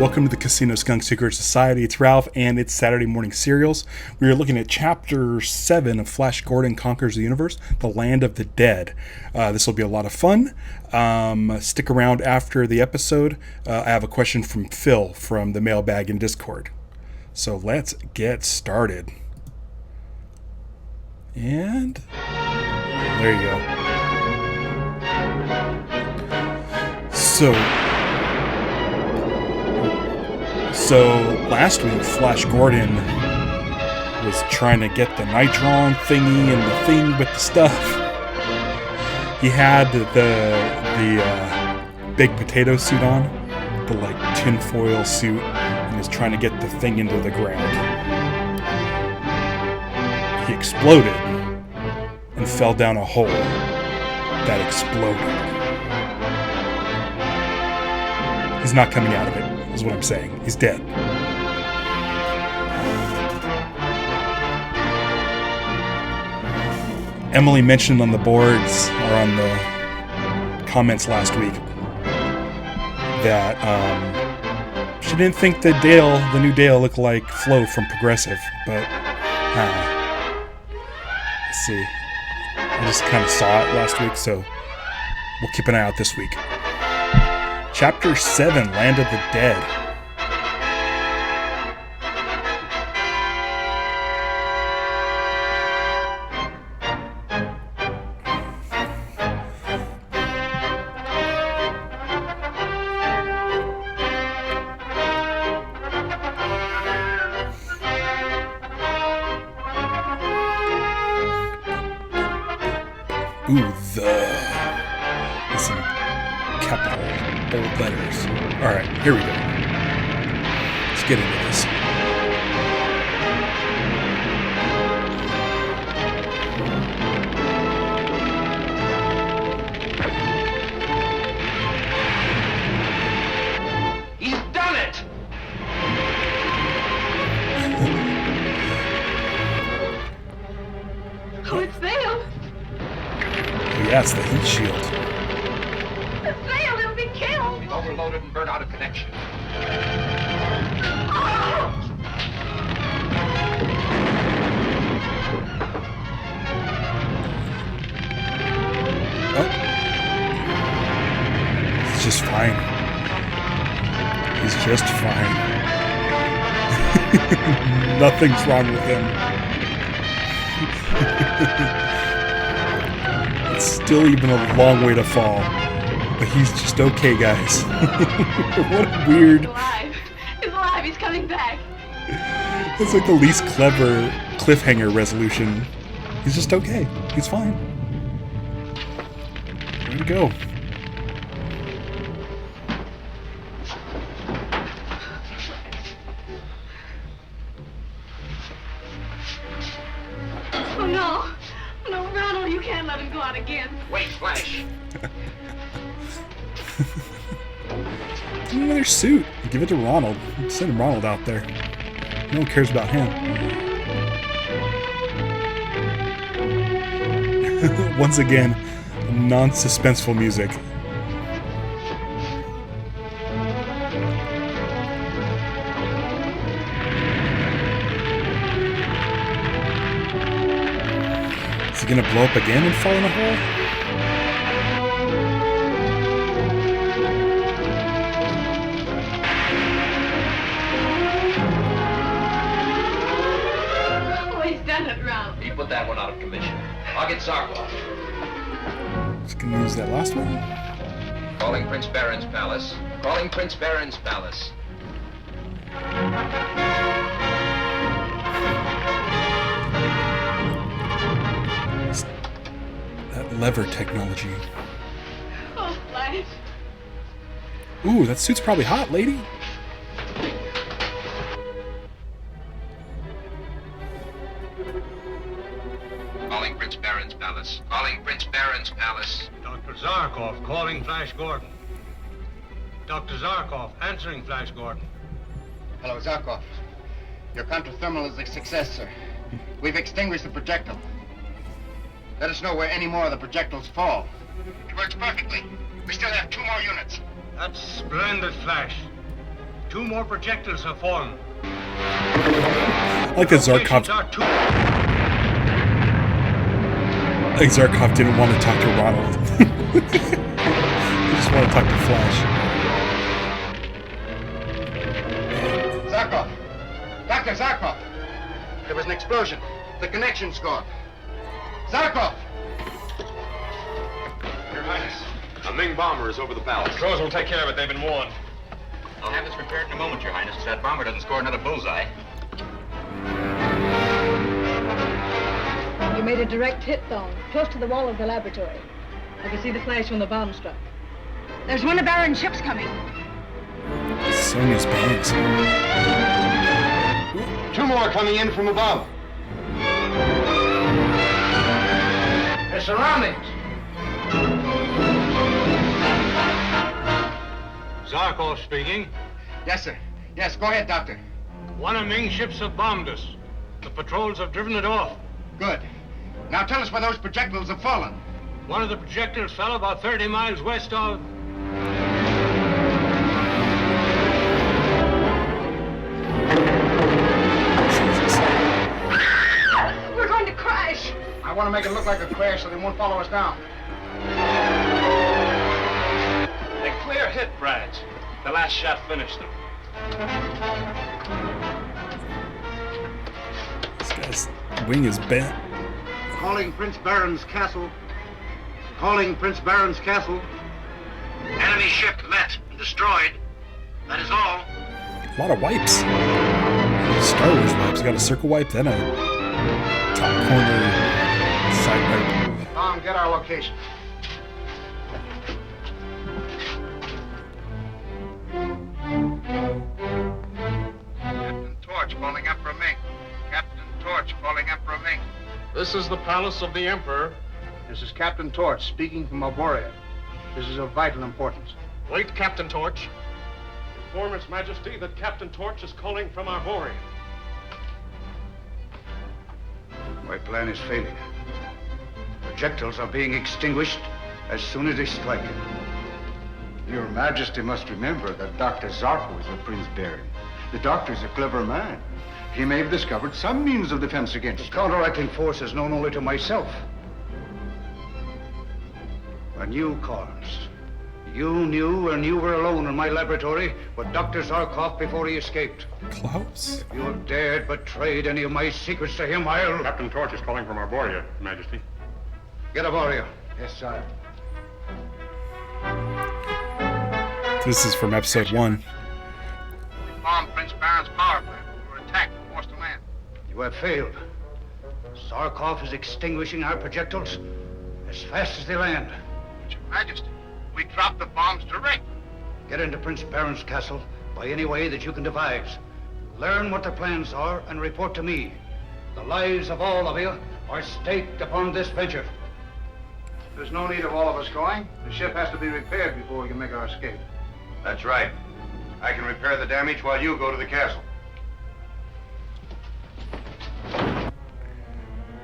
welcome to the Casino Skunk Secret Society. It's Ralph, and it's Saturday Morning Serials. We are looking at Chapter 7 of Flash Gordon Conquers the Universe, The Land of the Dead. This will be a lot of fun. Stick around after the episode. I have a question from Phil from the mailbag in Discord. So let's get started. And there you go. So last week, Flash Gordon was trying to get the Nitron thingy and the thing with the stuff. He had the big potato suit on, the like tinfoil suit, and was trying to get the thing into the ground. He exploded and fell down a hole that exploded. He's not coming out of it, is what I'm saying. He's dead. Emily mentioned on the boards, or on the comments last week, that she didn't think the new Dale looked like Flo from Progressive, but let's see. I just kind of saw it last week, so we'll keep an eye out this week. Chapter 7, Land of the Dead. Ooh, there's some capital bold letters. Alright, here we go. Let's get into this. He's done it! Oh, it's failed! Oh yeah, it's the heat shield. It's failed! It'll be killed! We've overloaded and burned out of connection. Oh! Oh. He's just fine. He's just fine. Nothing's wrong with him. It's still even a long way to fall. But he's just okay, guys. What a weird... He's alive! He's alive! He's coming back! It's like the least clever cliffhanger resolution. He's just okay. He's fine. Way to go. Oh no! No, Ronald, you can't let him go out again. Wait, Flash. Give him another suit. Give it to Ronald. Send Ronald out there. No one cares about him. Once again, non-suspenseful music. Is he gonna blow up again and fall in a hole? Oh, he's done it, Ronald. He put that one out of commission. I'll get Zarkov. Just gonna use that last one. Calling Prince Baron's palace. Calling Prince Baron's palace. That lever technology. Oh, Flash. Ooh, that suit's probably hot, lady. Calling Prince Baron's palace. Calling Prince Baron's palace. Dr. Zarkov calling Flash Gordon. Dr. Zarkov answering Flash Gordon. Hello, Zarkov. Your counter-thermal is a success, sir. We've extinguished the projectile. Let us know where any more of the projectiles fall. It works perfectly. We still have 2 more units. That's splendid, Flash. 2 more projectiles have fallen. I like that Zarkov. Locations are two- I think Zarkov didn't want to talk to Ronald. He just wanted to talk to Flash. Zarkov! Dr. Zarkov! There was an explosion. The connection's gone. Zarkov! Your Highness, a Ming bomber is over the palace. Crows will take care of it. They've been warned. I'll have this repaired in a moment, Your Highness, if that bomber doesn't score another bullseye. You made a direct hit, Thong, close to the wall of the laboratory. I can see the flash when the bomb struck. There's one of Baron's ships coming. Sonya's bangs. 2 more coming in from above. Their surroundings. Zarkov speaking. Yes, sir. Yes, go ahead, Doctor. One of Ming's ships have bombed us. The patrols have driven it off. Good. Now tell us where those projectiles have fallen. One of the projectiles fell about 30 miles west of... We're going to crash. I want to make it look like a crash so they won't follow us down. A clear hit, Brad. The last shot finished them. This guy's wing is bent. Calling Prince Baron's castle. Calling Prince Baron's castle. Enemy ship met and destroyed. That is all. A lot of wipes. Star Wars wipes. Got a circle wipe, then a top corner side wipe. Tom, get our location. Captain Torch calling Emperor Ming. Captain Torch calling Emperor Ming. This is the palace of the Emperor. This is Captain Torch speaking from Arborea. This is of vital importance. Wait, Captain Torch. Inform His Majesty that Captain Torch is calling from Arborea. My plan is failing. Projectiles are being extinguished as soon as they strike. Your Majesty must remember that Dr. Zarko is a Prince Baron. The doctor is a clever man. He may have discovered some means of defense against you. The counteracting force is known only to myself. When you, Carnes, you knew and you were alone in my laboratory with Dr. Zarkov before he escaped. Klaus? If you have dared betrayed any of my secrets to him, I'll... Captain Torch is calling from Arborea, Your Majesty. Get Arborea. Yes, sir. This is from episode 1. They bombed Prince Baron's power plant. We were attacked and forced to land. You have failed. Zarkov is extinguishing our projectiles as fast as they land. But Your Majesty, we dropped the bombs direct. Get into Prince Baron's castle by any way that you can devise. Learn what their plans are and report to me. The lives of all of you are staked upon this venture. There's no need of all of us going. The ship has to be repaired before we can make our escape. That's right. I can repair the damage while you go to the castle.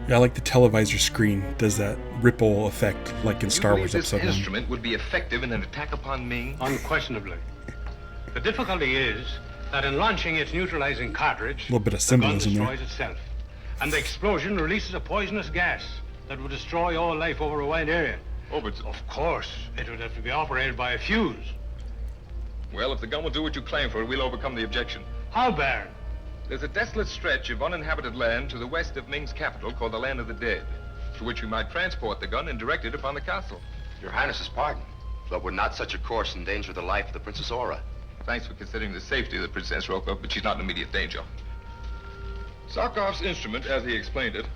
Yeah, I like the televisor screen. Does that ripple effect like in Star Wars This Episode 1. instrument would be effective in an attack upon Ming? Unquestionably. The difficulty is that in launching its neutralizing cartridge, A little bit of the gun symbolism there. destroys itself. And the explosion releases a poisonous gas that would destroy all life over a wide area. Oh, but... Of course, it would have to be operated by a fuse. Well, if the gun will do what you claim for it, we'll overcome the objection. How, Baron? There's a desolate stretch of uninhabited land to the west of Ming's capital called the Land of the Dead, to which we might transport the gun and direct it upon the castle. Your Highness's pardon, but would not such a course endanger the life of the Princess Aura? Thanks for considering the safety of the Princess Rokov, but she's not in immediate danger. Zarkov's instrument, as he explained it,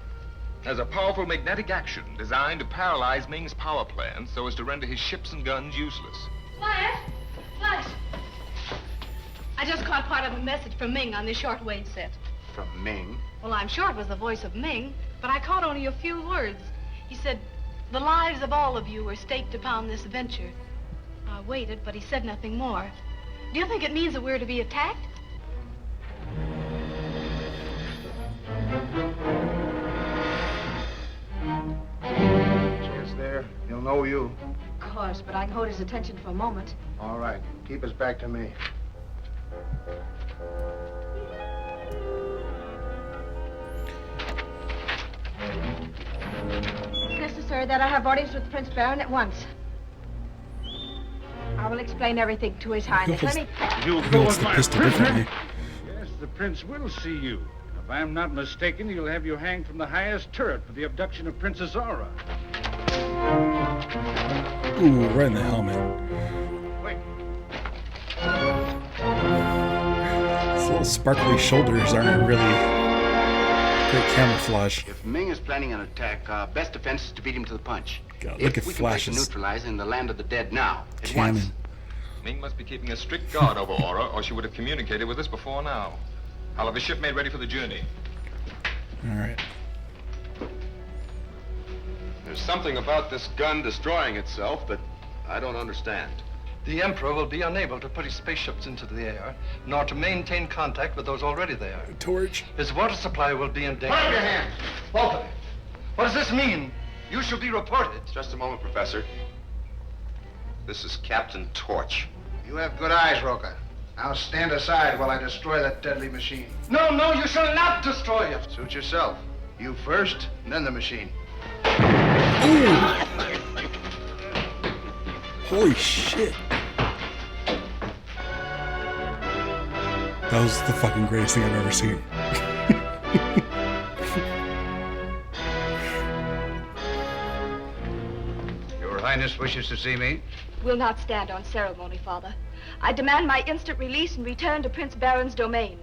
has a powerful magnetic action designed to paralyze Ming's power plant so as to render his ships and guns useless. Flash! Flash! I just caught part of a message from Ming on this shortwave set. From Ming? Well, I'm sure it was the voice of Ming, but I caught only a few words. He said, the lives of all of you are staked upon this venture. I waited, but he said nothing more. Do you think it means that we're to be attacked? Chance there. He'll know you. Of course, but I can hold his attention for a moment. All right. Keep his back to me. It's necessary that I have orders with Prince Baron at once. I will explain everything to His Highness. Let me... You'll He go holds with the my pistol prisoner? differently. Yes, the prince will see you. If I'm not mistaken, he'll have you hanged from the highest turret for the abduction of Princess Zara. Ooh, right in the helmet. Wait. His little sparkly shoulders aren't really great camouflage. If Ming is planning an attack, best defense is to beat him to the punch. God, If look at we can break the flashes. neutralizer in the land of the dead now, at once. Cannon. Ming must be keeping a strict guard over Aura, or she would have communicated with us before now. I'll have a ship made ready for the journey. All right. There's something about this gun destroying itself that I don't understand. The Emperor will be unable to put his spaceships into the air, nor to maintain contact with those already there. Torch. His water supply will be in danger. Put up your hands. Both of you. What does this mean? You shall be reported. Just a moment, Professor. This is Captain Torch. You have good eyes, Roca. Now stand aside while I destroy that deadly machine. No, no, you shall not destroy it. Suit yourself. You first, and then the machine. Holy shit. That was the fucking greatest thing I've ever seen. Your Highness wishes to see me? Will not stand on ceremony, Father. I demand my instant release and return to Prince Baron's domain.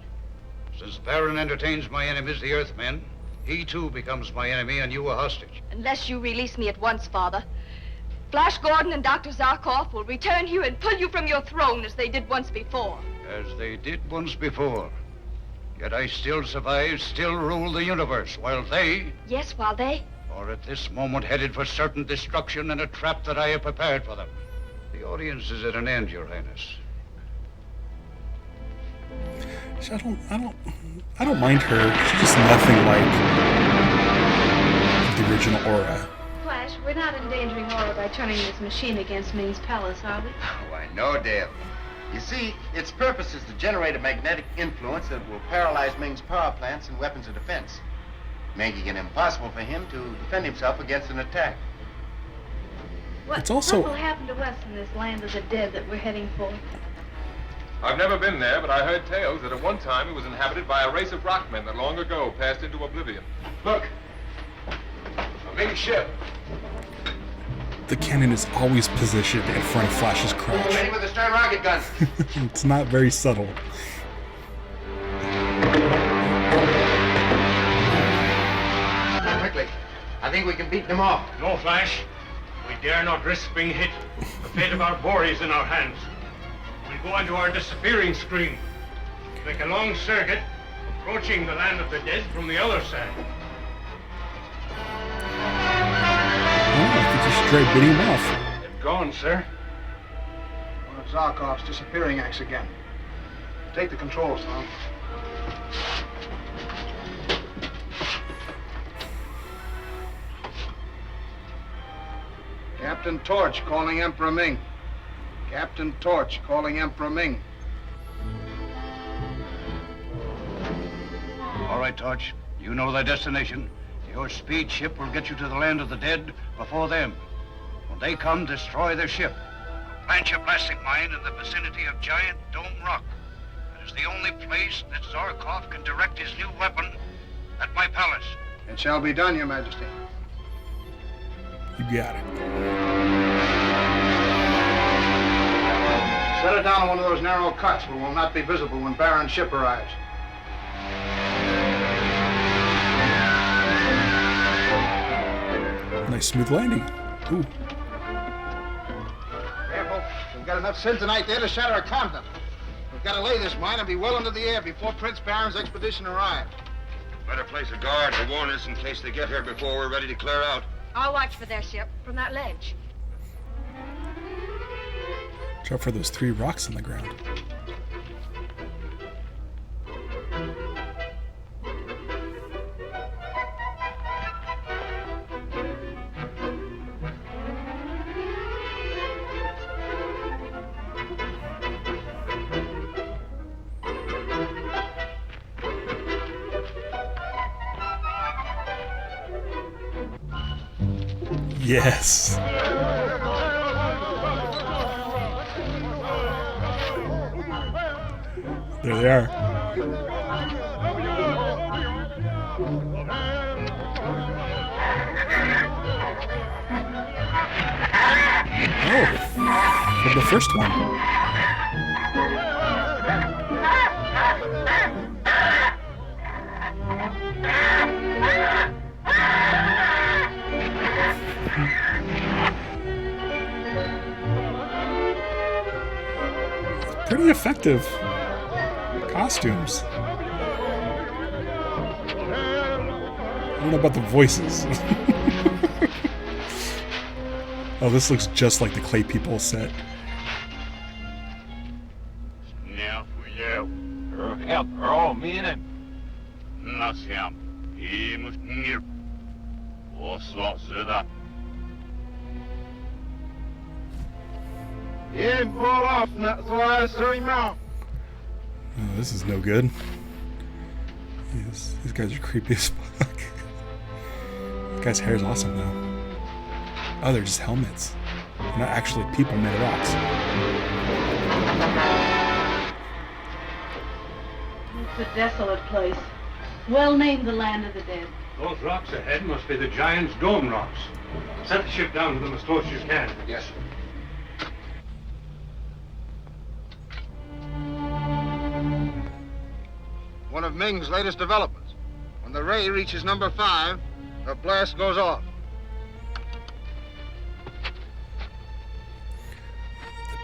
Since Baron entertains my enemies, the Earthmen, he too becomes my enemy and you a hostage. Unless you release me at once, Father, Flash Gordon and Dr. Zarkov will return here and pull you from your throne as they did once before. As they did once before. Yet I still survive, still rule the universe, while they Yes, while they... are at this moment headed for certain destruction in a trap that I have prepared for them. The audience is at an end, Your Highness. I don't mind her. She's just nothing like the original Aura. Flash, we're not endangering Aura by turning this machine against Ming's palace, are we? Why, no, Dale. You see, its purpose is to generate a magnetic influence that will paralyze Ming's power plants and weapons of defense, making it impossible for him to defend himself against an attack. It's also- What will happen to us in this land of the dead that we're heading for? I've never been there, but I heard tales that at one time it was inhabited by a race of rockmen that long ago passed into oblivion. Look! A Ming ship. The cannon is always positioned in front of Flash's crotch. Ready with the stern rocket gun. It's not very subtle. Quickly. I think we can beat them off. No, Flash. We dare not risk being hit. The fate of our boy is in our hands. We'll go onto our disappearing screen. Make a long circuit, approaching the land of the dead from the other side. Oh, I think you should try beating him off. They're gone, sir. One of Zarkov's disappearing acts again. Take the controls, Tom. Captain Torch calling Emperor Ming. Captain Torch calling Emperor Ming. All right, Torch. You know their destination. Your speed ship will get you to the land of the dead before them. When they come, destroy their ship. Plant your blasting mine in the vicinity of Giant Dome Rock. It is the only place that Zarkov can direct his new weapon at my palace. It shall be done, Your Majesty. You got it. Set it down on one of those narrow cuts where will not be visible when Baron's ship arrives. Nice smooth landing. Ooh. Careful. We've got enough syntonite there to shatter a continent. We've got to lay this mine and be well into the air before Prince Baron's expedition arrives. Better place a guard to warn us in case they get here before we're ready to clear out. I'll watch for their ship from that ledge. Watch out for those 3 rocks on the ground. Yes. There they are. Oh, from the first one. Pretty effective costumes. I don't know about the voices. Oh, this looks just like the Clay People set. Now for you. Help, all meaning. Nasam. He must near. Also, Zeda. In pull off, not so I sorry mouth. Oh, this is no good. These guys are creepy as fuck. This guy's hair is awesome, though. Oh, they're just helmets. They're not actually people made of rocks. It's a desolate place. Well named the Land of the Dead. Those rocks ahead must be the Giant's Dome rocks. Set the ship down to them as close as you can. Yes, sir. One of Ming's latest developments. When the ray reaches number 5, the blast goes off.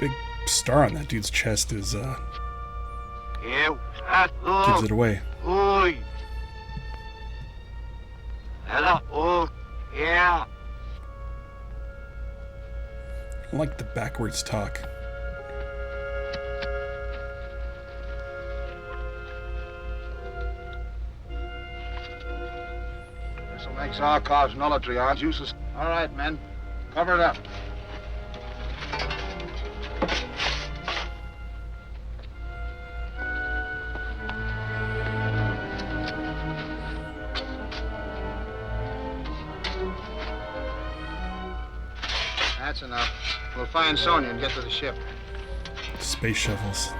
The big star on that dude's chest is gives it away. Oi. Hello. Oh, yeah. I like the backwards talk. This'll make Zarkov's nullity useless. All right, men. Cover it up. That's enough. We'll find Sonia and get to the ship. Space shuttles.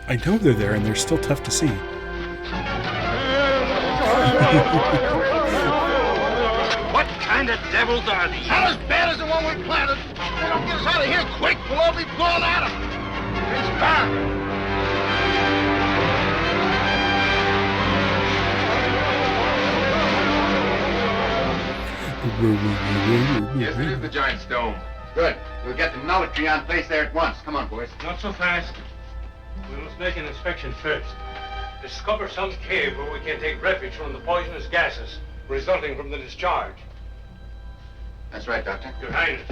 I know they're there, and they're still tough to see. What kind of devils are these? Not as bad as the one we planted. If they don't get us out of here quick, we'll all be blown out of them. It's bad. Yes, it is the Giant's Dome. Good. We'll get the nullity on place there at once. Come on, boys. Not so fast. We must make an inspection first. Discover some cave where we can take refuge from the poisonous gases resulting from the discharge. That's right, Doctor. Your Highness,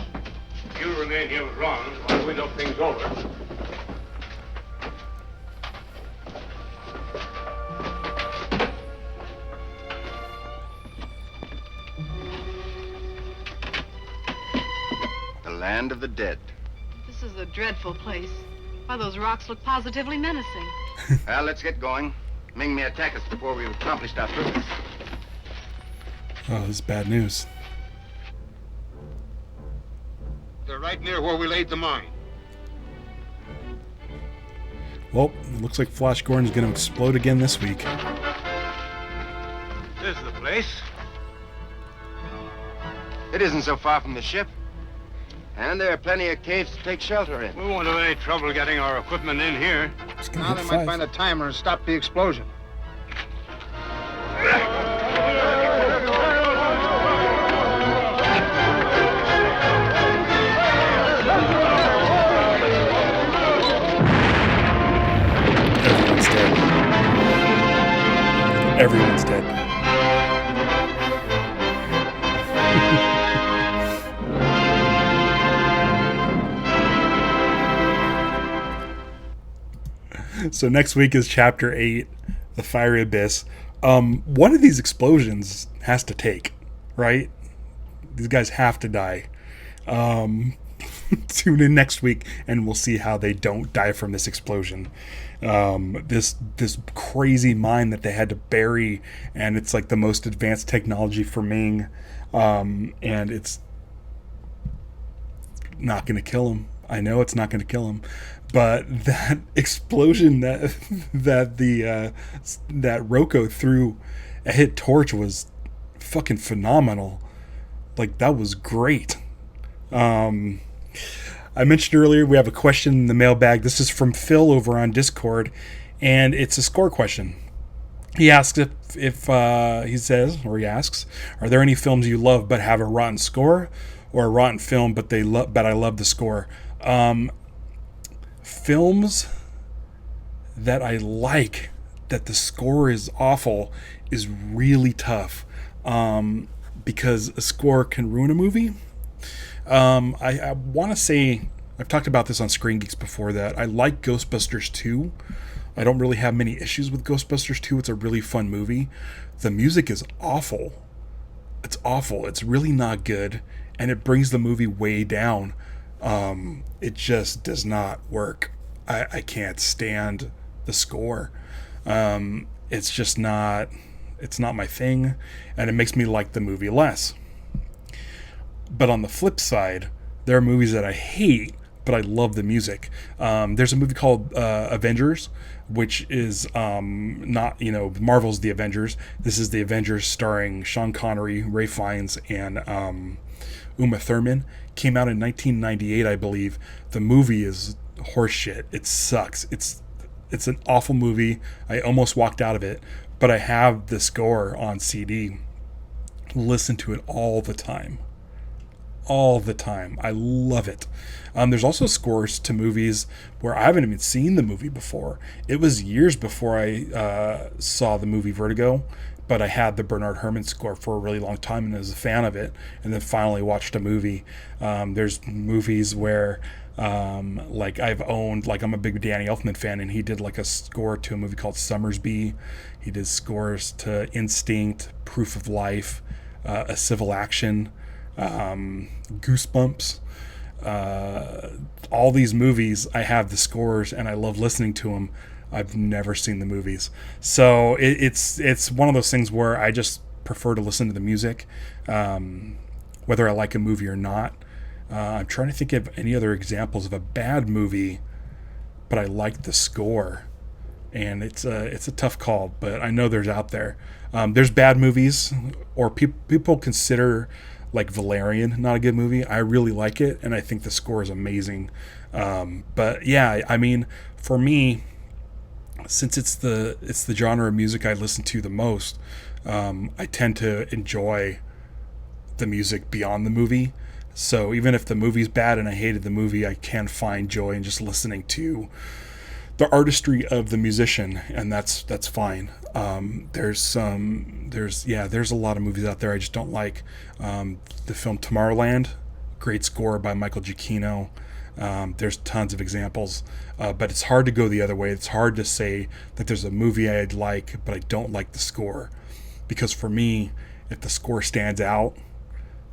you remain here with Ron while we look things over. The Land of the Dead. This is a dreadful place. Why, those rocks look positively menacing. Well, let's get going. Ming may attack us before we've accomplished our purpose. Oh, this is bad news. They're right near where we laid the mine. Well, it looks like Flash Gordon's going to explode again this week. This is the place. It isn't so far from the ship. And there are plenty of caves to take shelter in. We won't have any trouble getting our equipment in here. It's gonna Now hit they might 5. find a timer and stop the explosion. Everyone's dead. Everyone's dead. So next week is Chapter 8, The Fiery Abyss. One of these explosions has to take, right? These guys have to die. tune in next week and we'll see how they don't die from this explosion. This crazy mine that they had to bury, and it's like the most advanced technology for Ming, and it's not going to kill him. I know it's not going to kill him, but that explosion that Rocco threw hit Torch was fucking phenomenal. Like, that was great. I mentioned earlier we have a question in the mailbag. This is from Phil over on Discord, and it's a score question. He asks if he asks, are there any films you love but have a rotten score, or a rotten film but I love the score? Films that I like that the score is awful is really tough, because a score can ruin a movie. I want to say, I've talked about this on Screen Geeks before, that I like Ghostbusters 2. I don't really have many issues with Ghostbusters 2. It's a really fun movie. The music is awful. It's awful. It's really not good, and it brings the movie way down. It just does not work. I can't stand the score. It's just not, it's not my thing, and it makes me like the movie less. But on the flip side, there are movies that I hate, but I love the music. There's a movie called Avengers, which is not, Marvel's The Avengers. This is The Avengers starring Sean Connery, Ray Fiennes, and Uma Thurman. Came out in 1998, I believe. The movie is horseshit. It sucks. It's an awful movie. I almost walked out of it, but I have the score on CD. Listen to it all the time. I love it. There's also scores to movies where I haven't even seen the movie before. It was years before I saw the movie Vertigo, but I had the Bernard Herrmann score for a really long time and was a fan of it, and then finally watched a movie. There's movies where like I've owned, like I'm a big Danny Elfman fan, and he did like a score to a movie called Summersby. He did scores to Instinct, Proof of Life, A Civil Action, Goosebumps. All these movies, I have the scores and I love listening to them. I've never seen the movies, so it's one of those things where I just prefer to listen to the music, whether I like a movie or not. I'm trying to think of any other examples of a bad movie, but I like the score, and it's a tough call, but I know there's out there. There's bad movies, or people consider like Valerian not a good movie. I really like it, and I think the score is amazing. But yeah, I mean, for me, since it's the genre of music I listen to the most, I tend to enjoy the music beyond the movie. So even if the movie's bad and I hated the movie, I can find joy in just listening to the artistry of the musician, and that's fine. There's a lot of movies out there I just don't like. The film Tomorrowland, great score by Michael Giacchino. There's tons of examples, but it's hard to go the other way. It's hard to say that there's a movie I'd like, but I don't like the score, because for me, if the score stands out,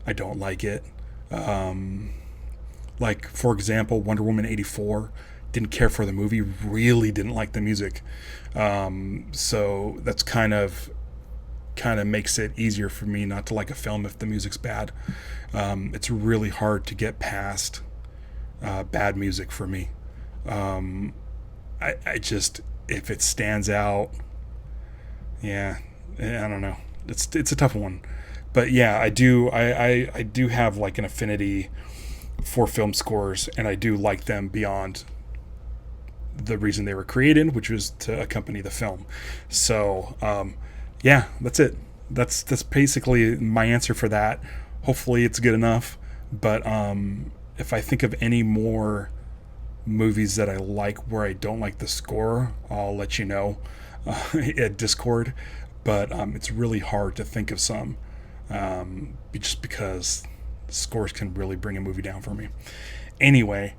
I don't like it. Like, for example, Wonder Woman 84, didn't care for the movie, really didn't like the music. So that's kind of makes it easier for me not to like a film if the music's bad. It's really hard to get past bad music for me. I just, if it stands out, I don't know. It's a tough one. But yeah, I do have like an affinity for film scores, and I do like them beyond the reason they were created, which was to accompany the film. So that's it. That's basically my answer for that. Hopefully it's good enough. But if I think of any more movies that I like where I don't like the score, I'll let you know at Discord. But it's really hard to think of some, just because scores can really bring a movie down for me. Anyway,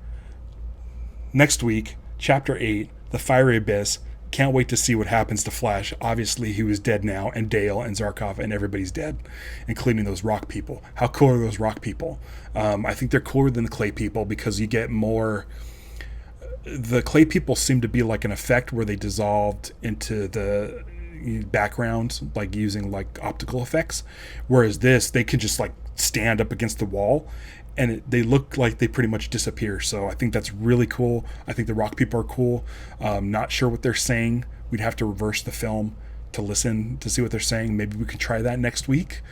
next week, Chapter 8, The Fiery Abyss, Can't wait to see what happens to Flash. Obviously, he was dead now, and Dale and Zarkov and everybody's dead, including those rock people. How cool are those rock people? I think they're cooler than the clay people because you get more. The clay people seem to be like an effect where they dissolved into the background, like using like optical effects, whereas this, they can just like stand up against the wall and they look like they pretty much disappear. So I think that's really cool. I think the rock people are cool. Not sure what they're saying. We'd have to reverse the film to listen to see what they're saying. Maybe we can try that next week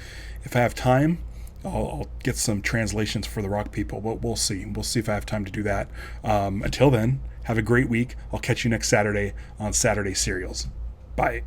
if I have time. I'll get some translations for the rock people, but we'll see. We'll see if I have time to do that. Until then, have a great week. I'll catch you next Saturday on Saturday Serials. Bye.